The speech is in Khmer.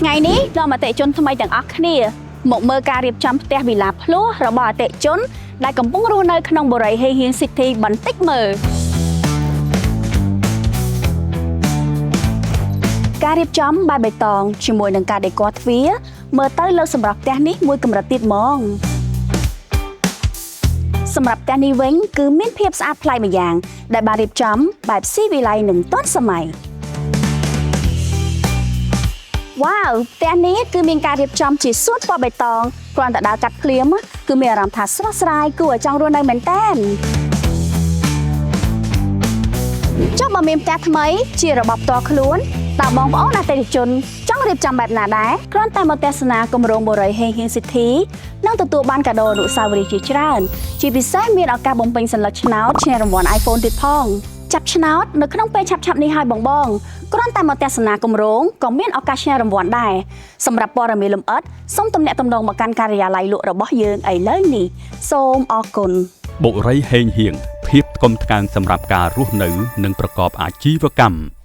ថ្ងៃនេះនាំអតិថិជនថ្មីទាំងអស់គ្នាមកមើលការរៀបចំផ្ទះវិឡាភ្លោះរបស់អតិថិជនដែលកំពុងរស់នៅក្នុងបុរីហេហៀង City បន្តិចមើលការរៀបចំបែបបៃតងជាមួយនឹងការដេកទ្វារមើលទៅលើសម្រាប់ផ្ទះនេះមួយកម្រិតទៀតហ្មងសម្រាប់ផ្ទះនេះវិញគឺមានភាពស្អាតប្លែកម្យ៉ាងដែលបានរៀបចំបែបស៊ីវិល័យនិងទាន់សម័យវ៉ាវផ្ទះនេះគឺមានការរៀបចំជាសួនពណ៌បៃតងគ្រាន់តែដើរកាត់ភ្លាមគឺមានអារម្មណ៍ថាស្រស់ស្រាយគួរឲ្យចង់រស់នៅមែនតើចុះបើមានផ្ទះថ្មីជារបបផ្ទាល់ខ្លួនតើបងប្អូនអតិថិជនចង់រៀបចំបែបណាដែរគ្រាន់តែមកទស្សនាគម្រោងបុរីហេហៀង City នឹងទទួលបានកាដូអនុស្សាវរីយ៍ជាច្រើនជាពិសេសមានឱកាសបំពេញសន្លឹកឆ្នោតឈ្នះរង្វាន់ iPhone ទៀតផងចាប់ឆ្នោតនៅក្នុងពេលឆាប់ៗនេះហើយបងគ្រាន់តែមកទស្សនាគម្រោងក៏មានឱកាសឈ្នះរង្វាន់ដែរសម្រាប់ព័ត៌មានលម្អិតសូមទំនាក់ទំនងមកកាន់ការិយាល័យលក់របស់យើងឥឡូវនេះសូមអរគុណបុរីហេងហៀងភាពថ្កុំថ្កើងសម្រាប់ការរស់នៅនិងប្រកបអាជីវកម្ម